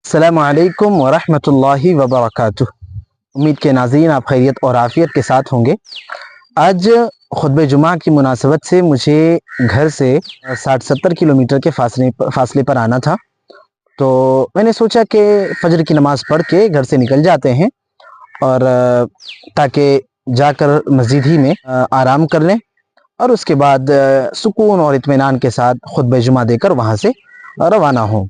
السلام علیکم ورحمۃ اللہ وبرکاتہ۔ امید کے ناظرین آپ خیریت اور عافیت کے ساتھ ہوں گے۔ آج خطبہ جمعہ کی مناسبت سے مجھے گھر سے 60-70 کلومیٹر کے فاصلے پر آنا تھا، تو میں نے سوچا کہ فجر کی نماز پڑھ کے گھر سے نکل جاتے ہیں، اور تاکہ جا کر مسجد ہی میں آرام کر لیں اور اس کے بعد سکون اور اطمینان کے ساتھ خطبہ جمعہ دے کر وہاں سے روانہ ہوں۔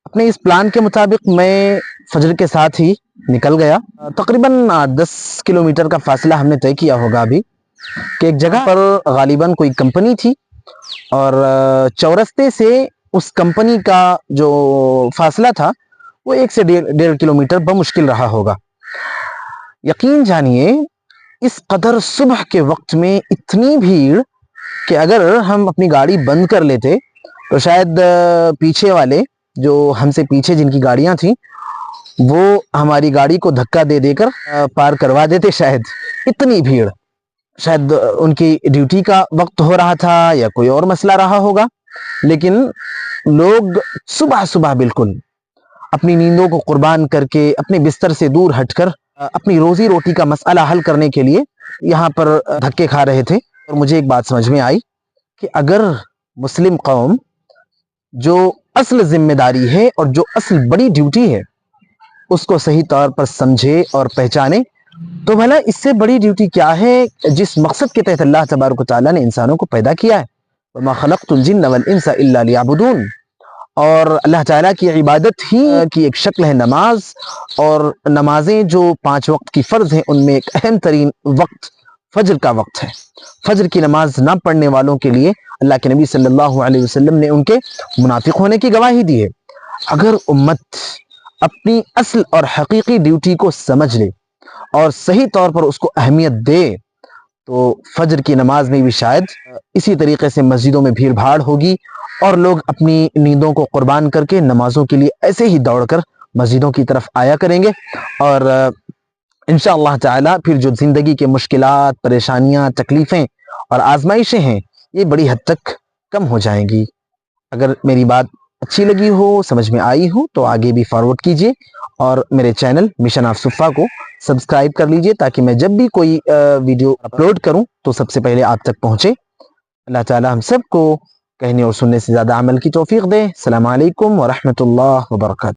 اپنے اس پلان کے مطابق میں فجر کے ساتھ ہی نکل گیا۔ تقریباً 10 کلومیٹر کا فاصلہ ہم نے طے کیا ہوگا ابھی، کہ ایک جگہ پر غالباً کوئی کمپنی تھی، اور چورستے سے اس کمپنی کا جو فاصلہ تھا وہ 1 سے 1.5 کلومیٹر بمشکل رہا ہوگا۔ یقین جانیے اس قدر صبح کے وقت میں اتنی بھیڑ کہ اگر ہم اپنی گاڑی بند کر لیتے تو شاید پیچھے والے جو ہم سے پیچھے جن کی گاڑیاں تھیں وہ ہماری گاڑی کو دھکا دے دے کر پار کروا دیتے۔ شاید اتنی بھیڑ، شاید ان کی ڈیوٹی کا وقت ہو رہا تھا یا کوئی اور مسئلہ رہا ہوگا، لیکن لوگ صبح صبح بالکل اپنی نیندوں کو قربان کر کے اپنے بستر سے دور ہٹ کر اپنی روزی روٹی کا مسئلہ حل کرنے کے لیے یہاں پر دھکے کھا رہے تھے۔ اور مجھے ایک بات سمجھ میں آئی کہ اگر مسلم قوم جو اصل ذمہ داری ہے اور جو اصل بڑی ڈیوٹی ہے اس کو صحیح طور پر سمجھے اور پہچانے، تو بھلا اس سے بڑی ڈیوٹی کیا ہے جس مقصد کے تحت اللہ تبارک و تعالیٰ نے انسانوں کو پیدا کیا ہے۔ وَمَا خَلَقْتُ الْجِنَّ وَالْإِنسَ إِلَّا لِيَعْبُدُونَ۔ اور اللہ تعالیٰ کی عبادت ہی کی ایک شکل ہے نماز، اور نمازیں جو 5 وقت کی فرض ہیں ان میں ایک اہم ترین وقت فجر کا وقت ہے۔ فجر کی نماز نہ پڑھنے والوں کے لیے اللہ کے نبی صلی اللہ علیہ وسلم نے ان کے منافق ہونے کی گواہی دی ہے۔ اگر امت اپنی اصل اور حقیقی ڈیوٹی کو سمجھ لے اور صحیح طور پر اس کو اہمیت دے تو فجر کی نماز میں بھی شاید اسی طریقے سے مسجدوں میں بھیڑ بھاڑ ہوگی، اور لوگ اپنی نیندوں کو قربان کر کے نمازوں کے لیے ایسے ہی دوڑ کر مسجدوں کی طرف آیا کریں گے، اور انشاءاللہ تعالی پھر جو زندگی کے مشکلات، پریشانیاں، تکلیفیں اور آزمائشیں ہیں یہ بڑی حد تک کم ہو جائیں گی۔ اگر میری بات اچھی لگی ہو، سمجھ میں آئی ہو، تو آگے بھی فارورڈ کیجئے، اور میرے چینل مشن آف صفا کو سبسکرائب کر لیجئے تاکہ میں جب بھی کوئی ویڈیو اپلوڈ کروں تو سب سے پہلے آپ تک پہنچے۔ اللہ تعالی ہم سب کو کہنے اور سننے سے زیادہ عمل کی توفیق دے۔ السلام علیکم ورحمۃ اللہ وبرکاتہ۔